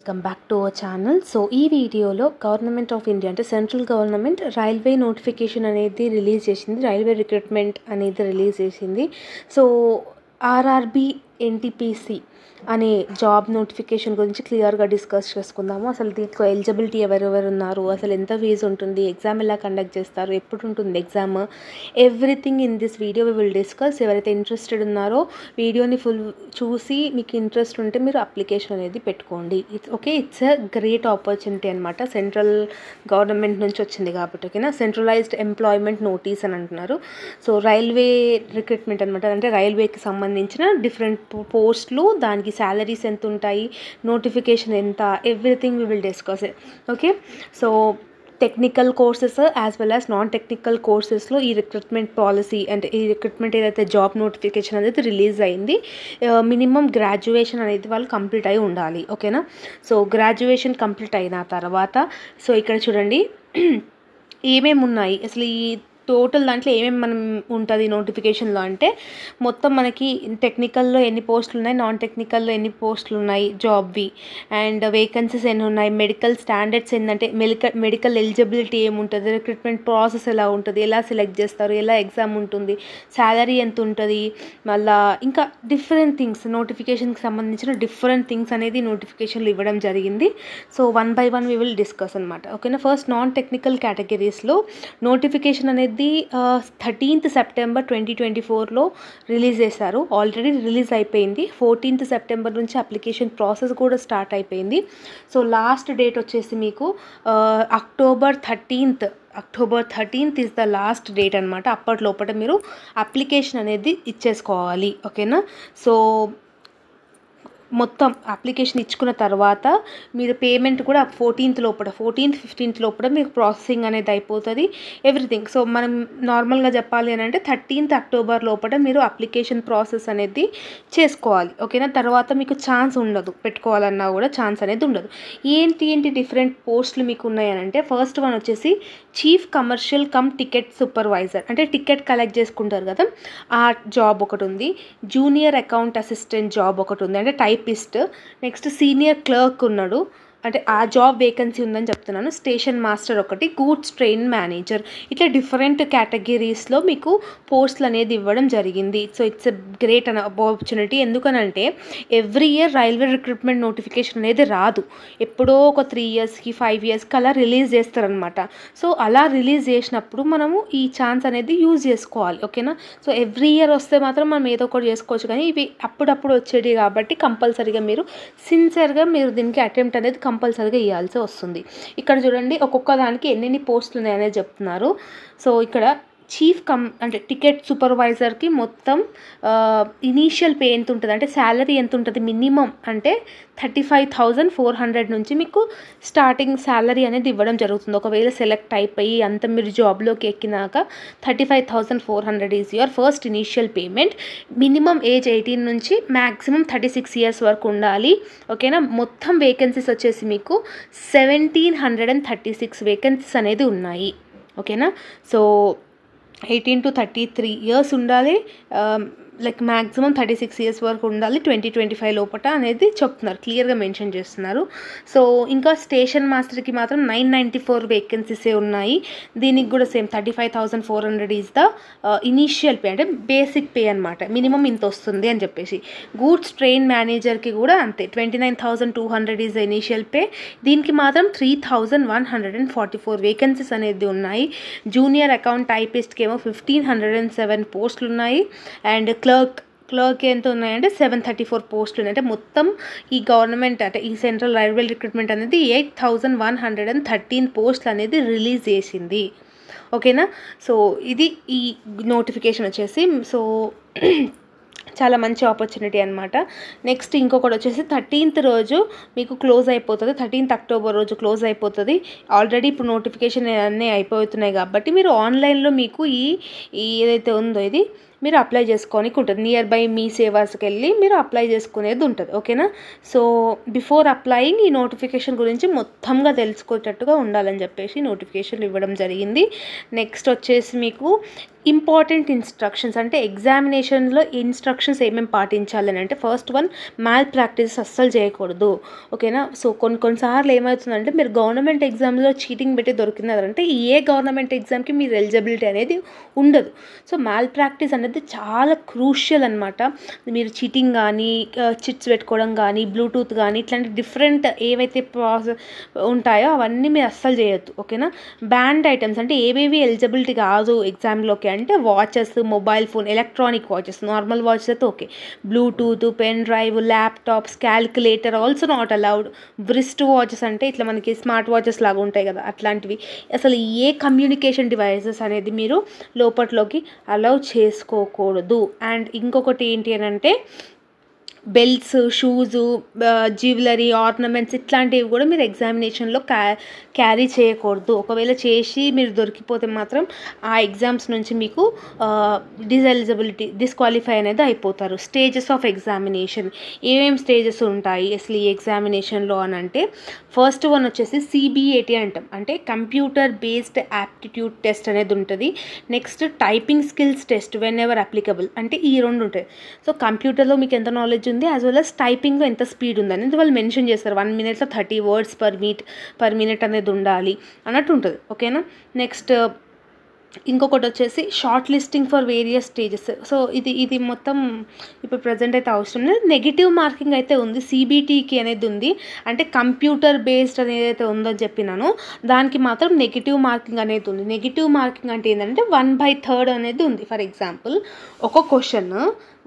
Welcome back to our channel. So ఈ వీడియోలో government of India అంటే సెంట్రల్ గవర్నమెంట్ రైల్వే నోటిఫికేషన్ అనేది release చేసింది, రైల్వే రిక్రూట్మెంట్ అనేది రిలీజ్ చేసింది. సో ఆర్ఆర్బి ఎన్టీపీసీ అనే జాబ్ నోటిఫికేషన్ గురించి క్లియర్గా డిస్కస్ చేసుకుందాము. అసలు దీంట్లో ఎలిజిబిలిటీ ఎవరెవరు ఉన్నారు, అసలు ఎంత ఫీజు ఉంటుంది, ఎగ్జామ్ ఎలా కండక్ట్ చేస్తారు, ఎప్పుడు ఉంటుంది exam, everything in this video we will discuss. ఎవరైతే ఇంట్రెస్టెడ్ ఉన్నారో వీడియోని ఫుల్ చూసి మీకు ఇంట్రెస్ట్ ఉంటే మీరు అప్లికేషన్ అనేది పెట్టుకోండి. ఇట్స్ ఎ గ్రేట్ ఆపర్చునిటీ అనమాట. సెంట్రల్ గవర్నమెంట్ నుంచి వచ్చింది కాబట్టి ఓకేనా. సెంట్రలైజ్డ్ ఎంప్లాయ్మెంట్ నోటీస్ అని అంటున్నారు. సో రైల్వే రిక్రూట్మెంట్ అనమాట. అంటే రైల్వేకి సంబంధించిన డిఫరెంట్ పోస్టులు, దానికి సాలరీస్ ఎంత ఉంటాయి, నోటిఫికేషన్ ఎంత, everything we will discuss it. Okay. So technical courses as well as non technical కోర్సెస్లో ఈ రిక్రూట్మెంట్ పాలసీ అంటే ఈ రిక్రూట్మెంట్ ఏదైతే జాబ్ నోటిఫికేషన్ అనేది రిలీజ్ అయింది, మినిమం గ్రాడ్యుయేషన్ అనేది వాళ్ళు కంప్లీట్ అయి ఉండాలి. ఓకేనా. సో గ్రాడ్యుయేషన్ కంప్లీట్ అయిన తర్వాత సో ఇక్కడ చూడండి ఏమేమి ఉన్నాయి అసలు ఈ టోటల్ దాంట్లో ఏమేమి మనం ఉంటుంది నోటిఫికేషన్లో అంటే మొత్తం మనకి టెక్నికల్లో ఎన్ని పోస్టులు ఉన్నాయి, నాన్ టెక్నికల్లో ఎన్ని పోస్టులు ఉన్నాయి జాబ్వి, అండ్ వేకెన్సీస్ ఎన్ని ఉన్నాయి, మెడికల్ స్టాండర్డ్స్ ఏంటంటే మెడికల్ ఎలిజిబిలిటీ ఏముంటుంది, రిక్రూట్మెంట్ ప్రాసెస్ ఎలా ఉంటుంది, ఎలా సెలెక్ట్ చేస్తారు, ఎలా ఎగ్జామ్ ఉంటుంది, శాలరీ ఎంత ఉంటుంది, మళ్ళీ ఇంకా డిఫరెంట్ థింగ్స్ నోటిఫికేషన్కి సంబంధించిన డిఫరెంట్ థింగ్స్ అనేది నోటిఫికేషన్లు ఇవ్వడం జరిగింది. So 1 by 1 we will discuss అనమాట. ఓకేనా. ఫస్ట్ నాన్ టెక్నికల్ కేటగిరీస్లో నోటిఫికేషన్ అనేది 13th September 2024లో రిలీజ్ చేశారు. ఆల్రెడీ రిలీజ్ అయిపోయింది. 14th September నుంచి అప్లికేషన్ ప్రాసెస్ కూడా స్టార్ట్ అయిపోయింది. సో లాస్ట్ డేట్ వచ్చేసి మీకు October 13th is the last date అనమాట. అప్పటిలోపల మీరు అప్లికేషన్ అనేది ఇచ్చేసుకోవాలి. ఓకేనా. సో మొత్తం అప్లికేషన్ ఇచ్చుకున్న తర్వాత మీరు పేమెంట్ కూడా 14th 15th లోపల మీకు ప్రాసెసింగ్ అనేది అయిపోతుంది ఎవ్రీథింగ్. సో మనం నార్మల్గా చెప్పాలి అని అంటే 13th October లోపల మీరు అప్లికేషన్ ప్రాసెస్ అనేది చేసుకోవాలి. ఓకేనా. తర్వాత మీకు ఛాన్స్ ఉండదు, పెట్టుకోవాలన్నా కూడా ఛాన్స్ అనేది ఉండదు. ఏంటి డిఫరెంట్ పోస్టులు మీకు ఉన్నాయని అంటే ఫస్ట్ వన్ వచ్చేసి chief commercial come ticket supervisor, అంటే టికెట్ కలెక్ట్ చేసుకుంటారు కదా ఆ జాబ్ ఒకటి ఉంది. జూనియర్ అకౌంట్ అసిస్టెంట్ జాబ్ ఒకటి ఉంది, అంటే టైపిస్ట్. నెక్స్ట్ సీనియర్ క్లర్క్ ఉన్నాడు, అంటే ఆ జాబ్ వేకెన్సీ ఉందని చెప్తున్నాను. స్టేషన్ మాస్టర్ ఒకటి, గూడ్స్ ట్రైన్ మేనేజర్, ఇట్లా డిఫరెంట్ కేటగిరీస్లో మీకు పోస్టులు అనేది ఇవ్వడం జరిగింది. So it's a great opportunity. ఎందుకనంటే every year railway recruitment notification అనేది రాదు, ఎప్పుడో ఒక 3 yearsకి 5 yearsకి అలా రిలీజ్ చేస్తారనమాట. సో అలా రిలీజ్ చేసినప్పుడు మనము ఈ ఛాన్స్ అనేది యూజ్ చేసుకోవాలి. ఓకేనా. సో ఎవ్రీ ఇయర్ వస్తే మాత్రం మనం ఏదో ఒకటి చేసుకోవచ్చు, కానీ ఇవి అప్పుడప్పుడు వచ్చేవి కాబట్టి కంపల్సరీగా మీరు సిన్సియర్గా మీరు దీనికి అటెంప్ట్ అనేది కంపల్సరీగా ఇవ్వాల్సి వస్తుంది. ఇక్కడ చూడండి ఒక్కొక్క దానికి ఎన్నెన్ని పోస్టులు ఉన్నాయనేది చెప్తున్నారు. సో ఇక్కడ చీఫ్ అంటే టికెట్ సూపర్వైజర్కి మొత్తం ఇనీషియల్ పే ఎంత ఉంటుంది అంటే శాలరీ ఎంత ఉంటుంది, మినిమం అంటే 35,400 నుంచి మీకు స్టార్టింగ్ శాలరీ అనేది ఇవ్వడం జరుగుతుంది. ఒకవేళ సెలెక్ట్ అయిపోయి అంత మీరు జాబ్లోకి ఎక్కినాక 35,400 is your first initial payment. Minimum age 18 నుంచి మ్యాక్సిమం 36 years వరకు ఉండాలి. ఓకేనా. మొత్తం వేకెన్సీస్ వచ్చేసి మీకు 1736 వేకెన్సీస్ అనేది ఉన్నాయి. ఓకేనా. సో 18 to 33 years ఉండాలి, లైక్ మ్యాక్సిమం 36 years వరకు ఉండాలి 2025 లోపల అనేది చెప్తున్నారు, క్లియర్గా మెన్షన్ చేస్తున్నారు. సో ఇంకా స్టేషన్ మాస్టర్కి మాత్రం 994 వేకెన్సీసే ఉన్నాయి. దీనికి కూడా same 35,400 is the initial pay, అంటే బేసిక్ పే అనమాట, మినిమం ఇంత వస్తుంది అని చెప్పేసి. గూడ్స్ ట్రైన్ మేనేజర్కి కూడా అంతే, 29,200 ఈజ్ ద ఇనీషియల్ పే. దీనికి మాత్రం 3,144 వేకెన్సీస్ అనేది ఉన్నాయి. జూనియర్ అకౌంట్ టైపిస్ట్కి ఏమో 1,507 పోస్టులు ఉన్నాయి. అండ్ క్లర్క్ ఎంత ఉన్నాయంటే 734 పోస్టులు ఉన్నాయి. అంటే మొత్తం ఈ గవర్నమెంట్ అంటే ఈ సెంట్రల్ రైల్వే రిక్రూట్మెంట్ అనేది 8,113 పోస్టులు అనేది రిలీజ్ చేసింది. ఓకేనా. సో ఇది ఈ నోటిఫికేషన్ వచ్చేసి సో చాలా మంచి ఆపర్చునిటీ అనమాట. నెక్స్ట్ ఇంకొకటి వచ్చేసి 13th రోజు మీకు క్లోజ్ అయిపోతుంది, 13th October రోజు క్లోజ్ అయిపోతుంది. ఆల్రెడీ ఇప్పుడు నోటిఫికేషన్ అన్నీ అయిపోతున్నాయి కాబట్టి మీరు ఆన్లైన్లో మీకు ఈ ఏదైతే ఉందో ఇది మీరు అప్లై చేసుకోనికి ఉంటుంది. నియర్ బై మీ సేవాస్కి వెళ్ళి మీరు అప్లై చేసుకునేది ఉంటుంది. ఓకేనా. సో బిఫోర్ అప్లయింగ్ ఈ నోటిఫికేషన్ గురించి మొత్తంగా తెలుసుకునేటట్టుగా ఉండాలని చెప్పేసి నోటిఫికేషన్ ఇవ్వడం జరిగింది. నెక్స్ట్ వచ్చేసి మీకు ఇంపార్టెంట్ ఇన్స్ట్రక్షన్స్, అంటే ఎగ్జామినేషన్లో ఇన్స్ట్రక్షన్స్ ఏమేమి పాటించాలని అంటే ఫస్ట్ వన్, మ్యాల్ ప్రాక్టీస్ అస్సలు చేయకూడదు. ఓకేనా. సో కొన్నిసార్లు ఏమవుతుందంటే మీరు గవర్నమెంట్ ఎగ్జామ్లో చీటింగ్ పెట్టి దొరికినారంటే ఏ గవర్నమెంట్ ఎగ్జామ్కి మీరు ఎలిజిబిలిటీ అనేది ఉండదు. సో మ్యాల్ ప్రాక్టీస్ అనేది చాలా క్రూషియల్ అనమాట. మీరు చీటింగ్ కానీ, చిట్స్ పెట్టుకోవడం కానీ, బ్లూటూత్ కానీ ఇట్లాంటి డిఫరెంట్ ఏవైతే ఉంటాయో అవన్నీ మీరు అస్సలు చేయొద్దు. ఓకేనా. బ్యాండ్ ఐటమ్స్ అంటే ఏవేవి ఎలిజిబిలిటీ కాదు ఎగ్జామ్లోకి అంటే watches, mobile phone, electronic watches, normal watches అయితే okay, bluetooth, pen drive, laptops, calculator also not allowed. Wrist watches అంటే ఇట్లా మనకి స్మార్ట్ వాచెస్ లాగా ఉంటాయి కదా, అట్లాంటివి అసలు ఏ కమ్యూనికేషన్ డివైసెస్ అనేది మీరు లోపట్లోకి అలౌ చేసుకోకూడదు. అండ్ ఇంకొకటి ఏంటి అని అంటే బెల్ట్స్, షూజు, జ్యువెలరీ, ఆర్నమెంట్స్ ఇట్లాంటివి కూడా మీరు ఎగ్జామినేషన్లో క్యారీ చేయకూడదు. ఒకవేళ చేసి మీరు దొరికిపోతే మాత్రం ఆ ఎగ్జామ్స్ నుంచి మీకు డిస్క్వాలిఫై అనేది అయిపోతారు. స్టేజెస్ ఆఫ్ ఎగ్జామినేషన్, ఏమేమి స్టేజెస్ ఉంటాయి అసలు ఈ ఎగ్జామినేషన్లో అని అంటే ఫస్ట్ వన్ వచ్చేసి CBAT అంటాం, అంటే కంప్యూటర్ బేస్డ్ యాప్టిట్యూడ్ టెస్ట్ అనేది ఉంటుంది. Next typing skills test when ever applicable, అంటే ఈ రెండు ఉంటాయి. సో కంప్యూటర్లో మీకు ఎంత నాలెడ్జ్ ఉంది యాజ్ వెల్ as టైపింగ్లో ఎంత స్పీడ్ ఉంది అనేది వాళ్ళు మెన్షన్ చేస్తారు. 1 minute 30 words per minute అనేది ఉండాలి అన్నట్టు ఉంటుంది. ఓకేనా. నెక్స్ట్ ఇంకొకటి వచ్చేసి short listing for various stages. So ఇది మొత్తం ఇప్పుడు ప్రజెంట్ అయితే అవసరం లేదు. నెగిటివ్ మార్కింగ్ అయితే ఉంది, CBTకి అనేది ఉంది, అంటే కంప్యూటర్ బేస్డ్ అనేది అయితే ఉందని చెప్పినాను, దానికి మాత్రం నెగిటివ్ మార్కింగ్ అనేది ఉంది. నెగిటివ్ మార్కింగ్ అంటే ఏంటంటే 1/3 అనేది ఉంది. ఫర్ ఎగ్జాంపుల్ ఒక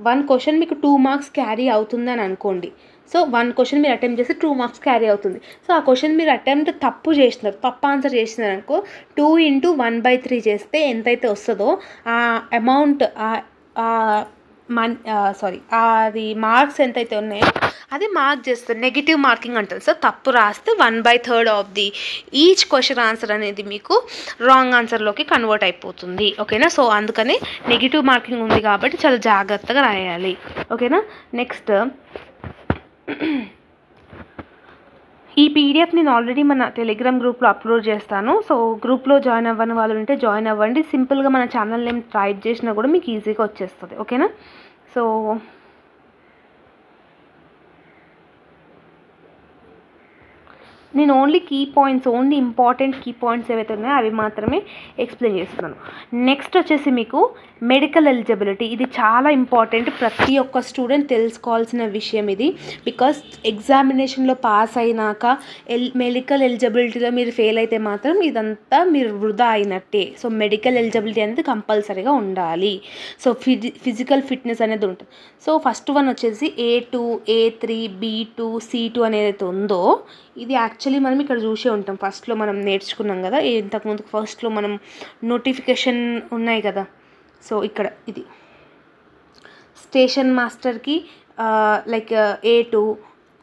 వన్ క్వశ్చన్ మీకు 2 marks క్యారీ అవుతుందని అనుకోండి. సో 1 క్వశ్చన్ మీరు అటెంప్ట్ చేస్తే 2 marks క్యారీ అవుతుంది. సో ఆ క్వశ్చన్ మీరు అటెంప్ట్ తప్పు ఆన్సర్ చేసినారు అనుకో, 2 × 1/3 చేస్తే ఎంతైతే వస్తుందో ఆ అమౌంట్ అది మార్క్స్ ఎంతైతే ఉన్నాయో అది మార్క్ చేస్తారు, నెగిటివ్ మార్కింగ్ అంటారు. సో తప్పు రాస్తే 1/3 of the each question answer అనేది మీకు రాంగ్ ఆన్సర్లోకి కన్వర్ట్ అయిపోతుంది. ఓకేనా. సో అందుకని నెగిటివ్ మార్కింగ్ ఉంది కాబట్టి చాలా జాగ్రత్తగా రాయాలి. ఓకేనా. నెక్స్ట్ ఈ PDF నేను ఆల్రెడీ మన టెలిగ్రామ్ గ్రూప్లో అప్లోడ్ చేస్తాను. సో గ్రూప్లో జాయిన్ అవ్వని వాళ్ళు ఉంటే జాయిన్ అవ్వండి. సింపుల్గా మన ఛానల్ నేమ్ టైప్ చేసినా కూడా మీకు ఈజీగా వచ్చేస్తుంది. ఓకేనా. సో నేను ఓన్లీ ఇంపార్టెంట్ కీ పాయింట్స్ ఏవైతే ఉన్నాయో అవి మాత్రమే ఎక్స్ప్లెయిన్ చేస్తున్నాను. నెక్స్ట్ వచ్చేసి మీకు మెడికల్ ఎలిజిబిలిటీ. ఇది చాలా ఇంపార్టెంట్, ప్రతి ఒక్క స్టూడెంట్ తెలుసుకోవాల్సిన విషయం ఇది. బికాస్ ఎగ్జామినేషన్లో పాస్ అయినాక మెడికల్ ఎలిజిబిలిటీలో మీరు ఫెయిల్ అయితే మాత్రం ఇదంతా మీరు వృధా అయినట్టే. సో మెడికల్ ఎలిజిబిలిటీ అనేది కంపల్సరీగా ఉండాలి. సో ఫిజికల్ ఫిట్నెస్ అనేది ఉంటుంది. సో ఫస్ట్ వన్ వచ్చేసి A2, A3, B2, C2 అనేది ఉందో ఇది యాక్చువల్లీ మనం ఇక్కడ చూసే ఉంటాం. ఫస్ట్లో మనం నేర్చుకున్నాం కదా, ఇంతకుముందు ఫస్ట్లో మనం నోటిఫికేషన్ ఉన్నాయి కదా. సో ఇక్కడ ఇది స్టేషన్ మాస్టర్కి లైక్ A2,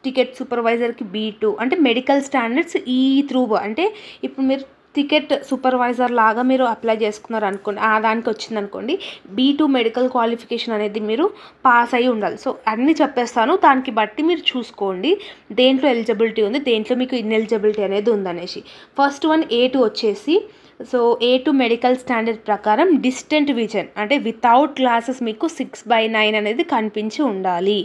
టికెట్ సూపర్వైజర్కి B2, అంటే మెడికల్ స్టాండర్డ్స్ ఈ త్రూ, అంటే ఇప్పుడు మీరు టికెట్ సూపర్వైజర్ లాగా మీరు అప్లై చేసుకున్నారు అనుకోండి, దానికి వచ్చింది అనుకోండి, B2 మెడికల్ క్వాలిఫికేషన్ అనేది మీరు పాస్ అయ్యి ఉండాలి. సో అన్నీ చెప్పేస్తాను, దానికి బట్టి మీరు చూసుకోండి దేంట్లో ఎలిజిబిలిటీ ఉంది, దేంట్లో మీకు ఇన్ఎలిజిబిలిటీ అనేది ఉందనేసి. ఫస్ట్ వన్ A2 వచ్చేసి, సో A2 మెడికల్ స్టాండర్డ్ ప్రకారం డిస్టెంట్ విజన్, అంటే వితౌట్ గ్లాసెస్ మీకు 6/9 అనేది కనిపించి ఉండాలి.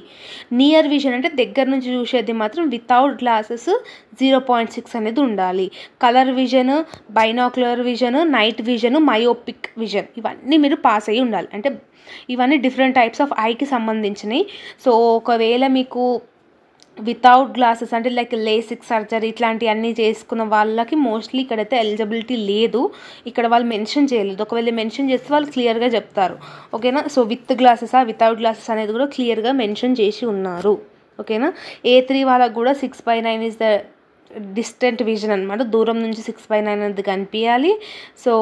నియర్ విజన్ అంటే దగ్గర నుంచి చూసేది మాత్రం వితౌట్ గ్లాసెస్ 0.6 అనేది ఉండాలి. Colour vision, binocular vision, night vision, myopic vision ఇవన్నీ మీరు పాస్ అయ్యి ఉండాలి. అంటే ఇవన్నీ డిఫరెంట్ టైప్స్ ఆఫ్ ఐకి సంబంధించినవి. సో ఒకవేళ మీకు వితౌట్ గ్లాసెస్ అంటే లైక్ లేసిక్ సర్జరీ ఇట్లాంటివన్నీ చేసుకున్న వాళ్ళకి మోస్ట్లీ ఇక్కడైతే ఎలిజిబిలిటీ లేదు, ఇక్కడ వాళ్ళు మెన్షన్ చేయలేదు. ఒకవేళ మెన్షన్ చేస్తే వాళ్ళు క్లియర్గా చెప్తారు. ఓకేనా. సో విత్ గ్లాసెసా వితౌట్ గ్లాసెస్ అనేది కూడా క్లియర్గా మెన్షన్ చేసి ఉన్నారు. ఓకేనా. A3 వాళ్ళకు కూడా 6/9 ఇస్ ద డిస్టెంట్ విజన్ అనమాట, దూరం నుంచి 6/9 అనేది కనిపించాలి. So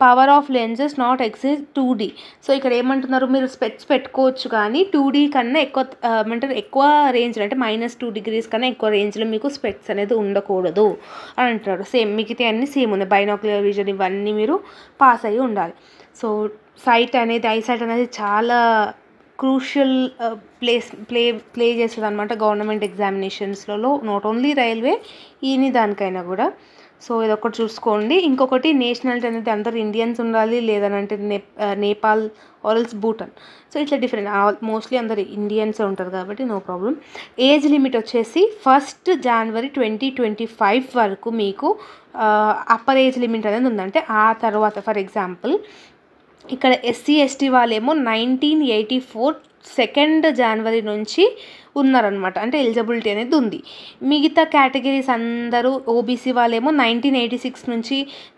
power of lenses not exceed 2D. So ఇక్కడ ఏమంటున్నారు, మీరు స్పెట్స్ పెట్టుకోవచ్చు కానీ 2D కన్నా ఎక్కువ ఏమంటారు ఎక్కువ రేంజ్లో, అంటే -2 degrees కన్నా ఎక్కువ రేంజ్లో మీకు స్పెట్స్ అనేది ఉండకూడదు అని అంటున్నారు. సేమ్ మిగతా అన్నీ సేమ్ ఉన్నాయి, బైనాక్యులర్ విజన్ ఇవన్నీ మీరు పాస్ అయ్యి ఉండాలి. సో ఐసైట్ అనేది చాలా క్రూషియల్ ప్లే చేస్తుంది అనమాట గవర్నమెంట్ ఎగ్జామినేషన్స్లలో, నాట్ ఓన్లీ రైల్వే, దానికైనా కూడా. సో ఇదొకటి చూసుకోండి. ఇంకొకటి నేషనాలిటీ అనేది అందరు ఇండియన్స్ ఉండాలి, లేదనంటే నేపాల్ ఆర్ఎల్స్ భూటాన్. సో ఇట్లా డిఫరెంట్, మోస్ట్లీ అందరు ఇండియన్స్ ఉంటారు కాబట్టి నో ప్రాబ్లం. ఏజ్ లిమిట్ వచ్చేసి 1 జనవరి 2025 వరకు మీకు అప్పర్ ఏజ్ లిమిట్ అనేది ఉందంటే ఆ తర్వాత ఫర్ ఎగ్జాంపుల్ ఇక్కడ ఎస్సీ ఎస్టీ వాళ్ళేమో 1984 2 జనవరి నుంచి ఉన్నారనమాట, అంటే ఎలిజిబిలిటీ అనేది ఉంది. మిగతా కేటగిరీస్ అందరూ ఓబీసీ వాళ్ళేమో 1986 నుంచి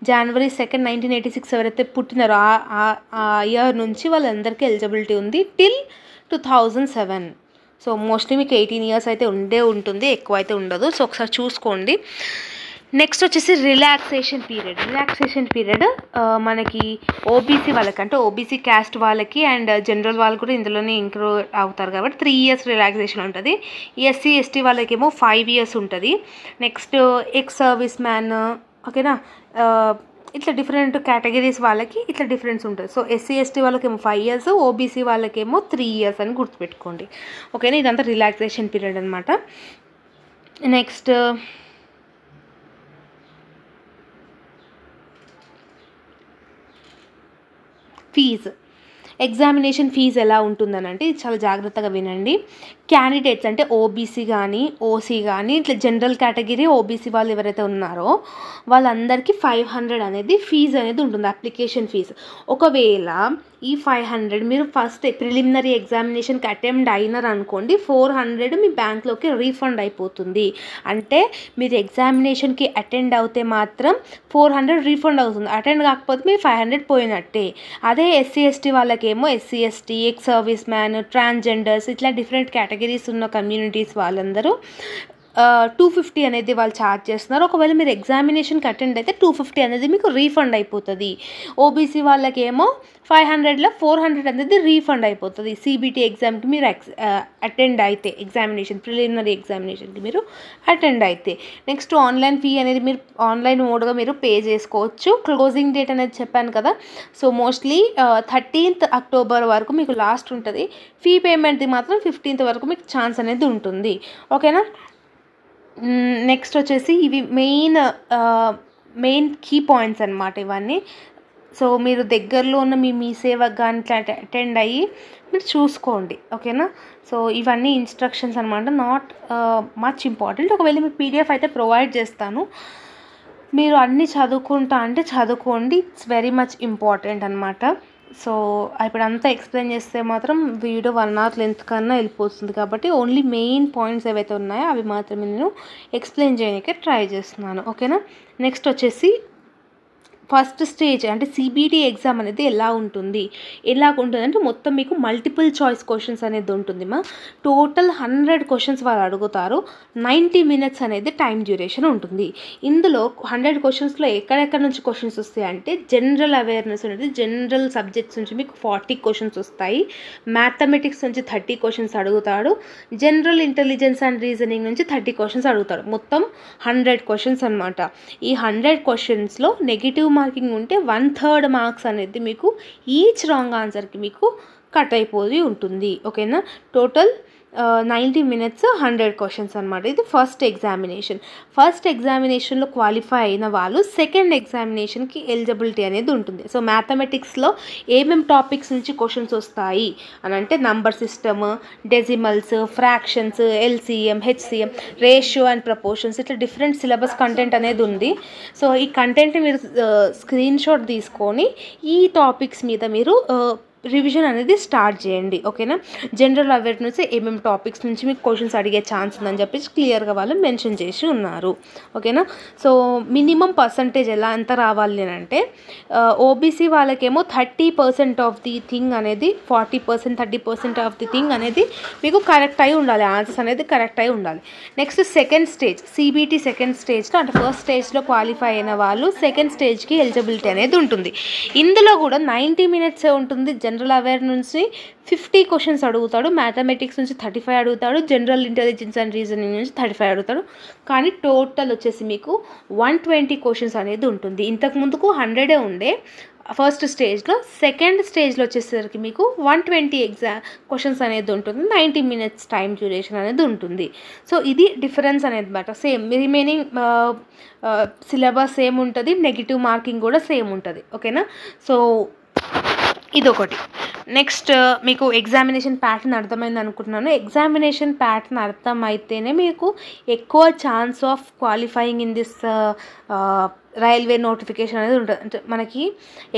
జనవరి 2 1986 ఎవరైతే పుట్టినారో ఆ ఇయర్ నుంచి వాళ్ళందరికీ ఎలిజిబిలిటీ ఉంది టిల్ 2007. సో మోస్ట్లీ మీకు 18 ఇయర్స్ అయితే ఉంటుంది, ఎక్కువ అయితే ఉండదు. సో ఒకసారి చూసుకోండి. నెక్స్ట్ వచ్చేసి రిలాక్సేషన్ పీరియడ్ మనకి ఓబీసీ వాళ్ళకి, అంటే ఓబీసీ క్యాస్ట్ వాళ్ళకి అండ్ జనరల్ వాళ్ళు కూడా ఇందులోనే ఇంక్లూడ్ అవుతారు కాబట్టి 3 ఇయర్స్ రిలాక్సేషన్ ఉంటుంది. ఎస్సీ ఎస్టీ వాళ్ళకేమో 5 ఇయర్స్ ఉంటుంది. నెక్స్ట్ ఎక్స్ సర్వీస్ మ్యాన్, ఓకేనా, ఇట్లా డిఫరెంట్ కేటగిరీస్ వాళ్ళకి ఇట్లా డిఫరెన్స్ ఉంటుంది. సో ఎస్సీ ఎస్టీ వాళ్ళకేమో 5 ఇయర్స్, ఓబీసీ వాళ్ళకేమో 3 ఇయర్స్ అని గుర్తుపెట్టుకోండి, ఓకేనా. ఇదంతా రిలాక్సేషన్ పీరియడ్ అనమాట. నెక్స్ట్ ఎగ్జామినేషన్ ఫీజు ఎలా ఉంటుందని ఇది చాలా జాగ్రత్తగా వినండి. క్యాండిడేట్స్ అంటే ఓబీసీ కానీ ఓసీ కానీ ఇట్లా జనరల్ కేటగిరీ ఓబీసీ వాళ్ళు ఎవరైతే ఉన్నారో వాళ్ళందరికీ 500 అనేది ఫీజు అనేది ఉంటుంది, అప్లికేషన్ ఫీజు. ఒకవేళ ఈ 500 మీరు ఫస్ట్ ప్రిలిమినరీ ఎగ్జామినేషన్కి అటెంప్ట్ అయినారు అనుకోండి, 400 మీ బ్యాంక్లోకి రీఫండ్ అయిపోతుంది. అంటే మీరు ఎగ్జామినేషన్కి అటెండ్ అవుతే మాత్రం 400 రీఫండ్ అవుతుంది, అటెండ్ కాకపోతే మీరు 500 పోయినట్టే. అదే ఎస్సీ ఎస్టీ వాళ్ళకేమో SC ST, ex service man, transgenders ఇట్లా డిఫరెంట్ కేటగిరీస్ ఉన్న కమ్యూనిటీస్ వాళ్ళందరూ 250 అనేది వాళ్ళు ఛార్జ్ చేస్తున్నారు. ఒకవేళ మీరు ఎగ్జామినేషన్కి అటెండ్ అయితే 250 అనేది మీకు రీఫండ్ అయిపోతుంది. ఓబీసీ వాళ్ళకేమో 500లో 400 అనేది రీఫండ్ అయిపోతుంది. సిబిటీ ఎగ్జామ్కి మీరు అటెండ్ అయితే, ప్రిలిమినరీ ఎగ్జామినేషన్కి మీరు అటెండ్ అయితే. నెక్స్ట్ ఆన్లైన్ ఫీ అనేది మీరు ఆన్లైన్ మోడ్గా మీరు పే చేసుకోవచ్చు. క్లోజింగ్ డేట్ అనేది చెప్పాను కదా, సో మోస్ట్లీ 13th అక్టోబర్ వరకు మీకు లాస్ట్ ఉంటుంది. ఫీ పేమెంట్ది మాత్రం 15th వరకు మీకు ఛాన్స్ అనేది ఉంటుంది, ఓకేనా. నెక్స్ట్ వచ్చేసి ఇవి మెయిన్ కీ పాయింట్స్ అనమాట ఇవన్నీ. సో మీరు దగ్గరలో ఉన్న మీ సేవకు కానీ ఇట్లా అటెండ్ అయ్యి మీరు చూసుకోండి, ఓకేనా. సో ఇవన్నీ ఇన్స్ట్రక్షన్స్ అనమాట, నాట్ మచ్ ఇంపార్టెంట్. ఒకవేళ మీకు పీడిఎఫ్ అయితే ప్రొవైడ్ చేస్తాను, మీరు అన్నీ చదువుకుంటా అంటే చదువుకోండి, ఇట్స్ వెరీ మచ్ ఇంపార్టెంట్ అనమాట. సో ఇప్పుడు అంతా ఎక్స్ప్లెయిన్ చేస్తే మాత్రం వీడియో 1 hour లెంత్ కన్నా వెళ్ళిపోతుంది కాబట్టి ఓన్లీ మెయిన్ పాయింట్స్ ఏవైతే ఉన్నాయో అవి మాత్రమే నేను ఎక్స్ప్లెయిన్ చేయడానికి ట్రై చేస్తున్నాను, ఓకేనా. నెక్స్ట్ వచ్చేసి ఫస్ట్ స్టేజ్ అంటే సిబిటి ఎగ్జామ్ అనేది ఎలా ఉంటుందంటే మొత్తం మీకు మల్టిపుల్ చాయిస్ క్వశ్చన్స్ అనేది ఉంటుంది. టోటల్ 100 క్వశ్చన్స్ వాళ్ళు అడుగుతారు. 90 minutes అనేది టైం డ్యూరేషన్ ఉంటుంది. ఇందులో 100 క్వశ్చన్స్లో ఎక్కడెక్కడ నుంచి క్వశ్చన్స్ వస్తాయి అంటే జనరల్ అవేర్నెస్ అనేది, జనరల్ సబ్జెక్ట్స్ నుంచి మీకు 40 క్వశ్చన్స్ వస్తాయి. మ్యాథమెటిక్స్ నుంచి 30 క్వశ్చన్స్ అడుగుతాడు. జనరల్ ఇంటెలిజెన్స్ అండ్ రీజనింగ్ నుంచి 30 క్వశ్చన్స్ అడుగుతాడు. మొత్తం 100 క్వశ్చన్స్ అనమాట. ఈ 100 క్వశ్చన్స్లో నెగిటివ్ మార్కింగ్ ఉంటే 1/3 మార్క్స్ అనేది మీకు ఈచ్ రాంగ్ ఆన్సర్కి మీకు కట్ అయిపోయి ఉంటుంది, ఓకేనా. టోటల్ 90 minutes 100 క్వశ్చన్స్ అనమాట. ఇది ఫస్ట్ ఎగ్జామినేషన్లో క్వాలిఫై అయిన వాళ్ళు సెకండ్ ఎగ్జామినేషన్కి ఎలిజిబిలిటీ అనేది ఉంటుంది. సో మ్యాథమెటిక్స్లో ఏమేమి టాపిక్స్ నుంచి క్వశ్చన్స్ వస్తాయి అని అంటే number system, decimals, fractions, LCM, HCM, ratio and proportions, ఇట్లా డిఫరెంట్ సిలబస్ కంటెంట్ అనేది ఉంది. సో ఈ కంటెంట్ని మీరు స్క్రీన్ షాట్ తీసుకొని ఈ టాపిక్స్ మీద మీరు రివిజన్ అనేది స్టార్ట్ చేయండి, ఓకేనా. జనరల్ అవేర్నెస్ ఏమేమి టాపిక్స్ నుంచి మీకు క్వశ్చన్స్ అడిగే ఛాన్స్ ఉందని చెప్పేసి క్లియర్గా వాళ్ళు మెన్షన్ చేసి ఉన్నారు, ఓకేనా. సో మినిమం పర్సంటేజ్ ఎంత రావాలి అని అంటే ఓబీసీ వాళ్ళకేమో 30% ఆఫ్ ది థింగ్ అనేది 40%, 30% ఆఫ్ ది థింగ్ అనేది మీకు కరెక్ట్ అయి ఉండాలి, ఆన్సర్స్ అనేది కరెక్ట్ అయి ఉండాలి. Next second stage CBT second స్టేజ్లో అంటే ఫస్ట్ స్టేజ్లో క్వాలిఫై అయిన వాళ్ళు సెకండ్ స్టేజ్కి ఎలిజిబిలిటీ అనేది ఉంటుంది. ఇందులో కూడా 90 minutes ఉంటుంది. జనరల్ అవేర్ నుంచి 50 క్వశ్చన్స్ అడుగుతాడు, మ్యాథమెటిక్స్ నుంచి 35 అడుగుతాడు, జనరల్ ఇంటెలిజెన్స్ అండ్ రీజనింగ్ నుంచి 35 అడుగుతాడు. కానీ టోటల్ వచ్చేసి మీకు 120 క్వశ్చన్స్ అనేది ఉంటుంది. ఇంతకు ముందుకు 100 ఉండే, ఫస్ట్ స్టేజ్లో. సెకండ్ స్టేజ్లో వచ్చేసరికి మీకు 120 క్వశ్చన్స్ అనేది ఉంటుంది, 90 minutes టైం డ్యూరేషన్ అనేది ఉంటుంది. సో ఇది డిఫరెన్స్ అనేది మాట. సేమ్ రిమైనింగ్ సిలబస్ సేమ్ ఉంటుంది, నెగిటివ్ మార్కింగ్ కూడా సేమ్ ఉంటుంది. ఓకేనా. సో ఇదొకటి. నెక్స్ట్ మీకు ఎగ్జామినేషన్ ప్యాటర్న్ అర్థమైంది అనుకుంటున్నాను. ఎగ్జామినేషన్ ప్యాటర్న్ అర్థమైతేనే మీకు ఎక్కువ chance of qualifying in this railway notification అనేది ఉంటుంది. అంటే మనకి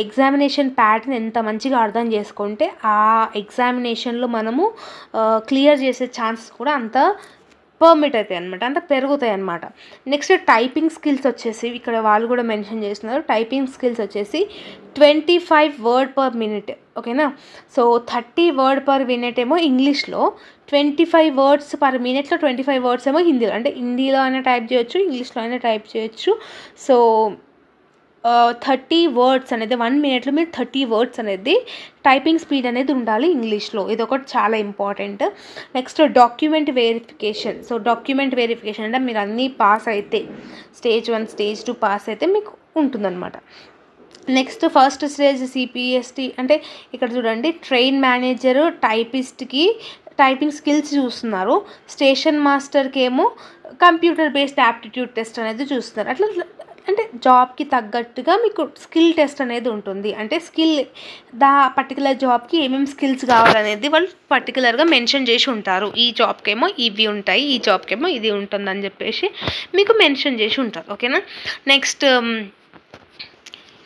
ఎగ్జామినేషన్ ప్యాటర్న్ ఎంత మంచిగా అర్థం చేసుకుంటే ఆ ఎగ్జామినేషన్లో మనము క్లియర్ చేసే ఛాన్సెస్ కూడా అంత పర్మిట్ అవుతాయి అనమాట, అంత పెరుగుతాయి అనమాట. నెక్స్ట్ టైపింగ్ స్కిల్స్ వచ్చేసి ఇక్కడ వాళ్ళు కూడా మెన్షన్ చేస్తున్నారు. టైపింగ్ స్కిల్స్ వచ్చేసి 25 words per minute. ఓకేనా. సో 30 words per minute ఏమో ఇంగ్లీష్లో, 25 words per minuteలో 25 words ఏమో హిందీలో. అంటే హిందీలో అయినా టైప్ చేయొచ్చు, ఇంగ్లీష్లో అయినా టైప్ చేయొచ్చు. సో 30 words అనేది 1 minuteలో మీరు 30 words అనేది టైపింగ్ స్పీడ్ అనేది ఉండాలి ఇంగ్లీష్లో. ఇది ఒకటి చాలా important. Next document verification. So document verification అంటే మీరు అన్నీ పాస్ అయితే, స్టేజ్ 1 స్టేజ్ 2 పాస్ అయితే మీకు ఉంటుందన్నమాట. నెక్స్ట్ ఫస్ట్ స్టేజ్ CPST అంటే ఇక్కడ చూడండి, ట్రైన్ మేనేజరు టైపిస్ట్కి టైపింగ్ స్కిల్స్ చూస్తున్నారు, స్టేషన్ మాస్టర్కి ఏమో కంప్యూటర్ బేస్డ్ యాప్టిట్యూడ్ టెస్ట్ అనేది చూస్తున్నారు. అట్లా అంటే జాబ్కి తగ్గట్టుగా మీకు స్కిల్ టెస్ట్ అనేది ఉంటుంది. అంటే స్కిల్ పర్టికులర్ జాబ్కి ఏమేమి స్కిల్స్ కావాలనేది వాళ్ళు పర్టికులర్గా మెన్షన్ చేసి ఉంటారు. ఈ జాబ్కేమో ఇవి ఉంటాయి, ఈ జాబ్కేమో ఇది ఉంటుందని చెప్పేసి మీకు మెన్షన్ చేసి ఉంటారు. ఓకేనా.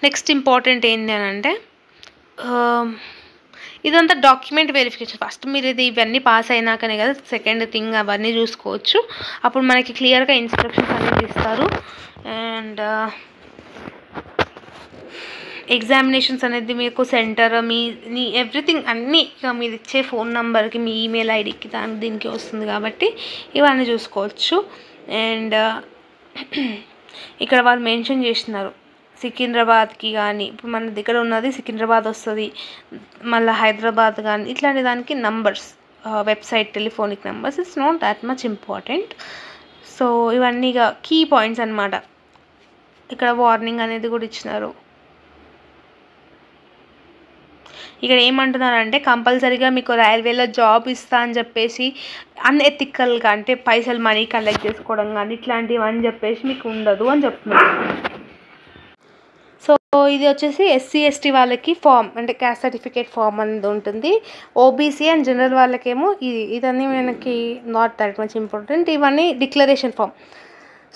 నెక్స్ట్ ఇంపార్టెంట్ ఏంటి అని అంటే ఇదంతా డాక్యుమెంట్ వెరిఫికేషన్. ఫస్ట్ మీరు ఇవన్నీ పాస్ అయినాకనే కదా సెకండ్ థింగ్ అవన్నీ చూసుకోవచ్చు. అప్పుడు మనకి క్లియర్గా ఇన్స్ట్రక్షన్స్ అనేది ఇస్తారు. అండ్ ఎగ్జామినేషన్స్ అనేది మీకు సెంటర్ మీ ఎవ్రీథింగ్ అన్నీ మీరు ఇచ్చే ఫోన్ నెంబర్కి, మీ ఈమెయిల్ ఐడికి దీనికి వస్తుంది కాబట్టి ఇవన్నీ చూసుకోవచ్చు. అండ్ ఇక్కడ వాళ్ళు మెన్షన్ చేస్తున్నారు సికింద్రాబాద్కి కానీ, ఇప్పుడు మన దగ్గర ఉన్నది సికింద్రాబాద్ వస్తుంది, మళ్ళీ హైదరాబాద్ కానీ ఇట్లాంటి దానికి numbers, website telephonic numbers. It's not that much important. So ఇవన్నీ కీ పాయింట్స్ అన్నమాట. ఇక్కడ వార్నింగ్ అనేది కూడా ఇచ్చినారు. ఇక్కడ ఏమంటున్నారంటే కంపల్సరీగా మీకు రైల్వేలో జాబ్ ఇస్తా అని చెప్పేసి అన్ఎథికల్గా అంటే పైసలు మనీ కలెక్ట్ చేసుకోవడం కానీ ఇట్లాంటివి అని చెప్పేసి మీకు ఉండదు అని చెప్తున్నారు. సో ఇది వచ్చేసి SC/ST వాళ్ళకి ఫామ్ అంటే క్యాస్ట్ సర్టిఫికేట్ ఫామ్ అనేది ఉంటుంది. OBC అండ్ జనరల్ వాళ్ళకేమో ఇదన్నీ మనకి నాట్ దట్ మచ్ ఇంపార్టెంట్. ఇవన్నీ డిక్లరేషన్ ఫామ్.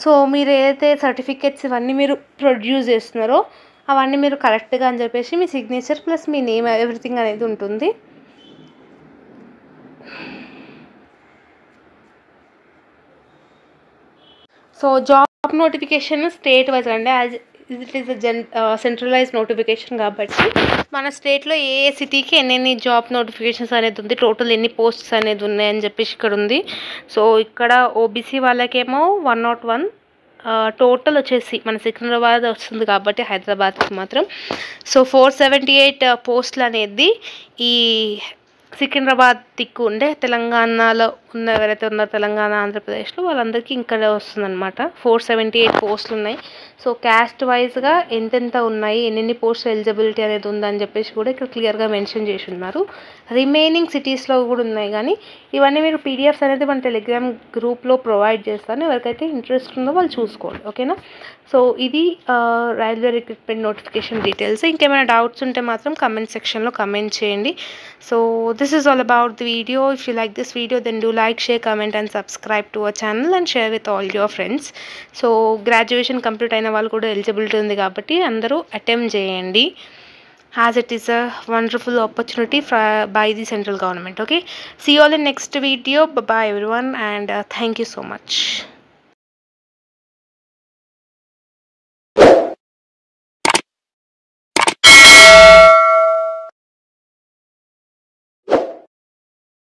సో మీరు ఏదైతే సర్టిఫికేట్స్ ఇవన్నీ మీరు ప్రొడ్యూస్ చేస్తున్నారో అవన్నీ మీరు కరెక్ట్గా అని చెప్పేసి మీ సిగ్నేచర్ ప్లస్ మీ నేమ్ ఎవ్రీథింగ్ అనేది ఉంటుంది. So job notification state wise అండి, as it is centralise notification కాబట్టి మన స్టేట్లో ఏ సిటీకి ఎన్ని జాబ్ నోటిఫికేషన్స్ అనేది ఉంది, టోటల్ ఎన్ని పోస్ట్స్ అనేది ఉన్నాయని చెప్పేసి ఇక్కడ ఉంది. సో ఇక్కడ OBC వాళ్ళకేమో 101, టోటల్ వచ్చేసి మన సికింద్రాబాద్ వస్తుంది కాబట్టి హైదరాబాద్కి మాత్రం. సో 478 పోస్టులు అనేది ఈ సికింద్రాబాద్ దిక్కు ఉండే తెలంగాణలో ఉన్న ఎవరైతే ఉన్నారో తెలంగాణ ఆంధ్రప్రదేశ్లో వాళ్ళందరికీ ఇక్కడ వస్తుందన్నమాట. 478 పోస్టులు ఉన్నాయి. సో క్యాస్ట్ వైజ్గా ఎంతెంత ఉన్నాయి, ఎన్ని పోస్టులు ఎలిజిబిలిటీ అనేది ఉందని చెప్పేసి కూడా ఇక్కడ క్లియర్గా మెన్షన్ చేసి ఉన్నారు. రిమైనింగ్ సిటీస్లో కూడా ఉన్నాయి, కానీ ఇవన్నీ మీరు PDFs అనేది మన టెలిగ్రామ్ గ్రూప్లో ప్రొవైడ్ చేస్తాను. ఎవరికైతే ఇంట్రెస్ట్ ఉందో వాళ్ళు చూసుకోండి. ఓకేనా. సో ఇది రైల్వే రిక్రూట్మెంట్ నోటిఫికేషన్ డీటెయిల్స్. ఇంకేమైనా డౌట్స్ ఉంటే మాత్రం కమెంట్ సెక్షన్లో కమెంట్ చేయండి. So this is all about the video. If you like this video, then do like, share, comment and subscribe to our channel and share with all your friends. So graduation complete అయిన వాళ్ళు కూడా eligibility ఉంది కాబట్టి అందరూ attempt చేయండి, as it is a wonderful opportunity by the central government. Okay, see you all in next video. Bye bye everyone, and thank you so much.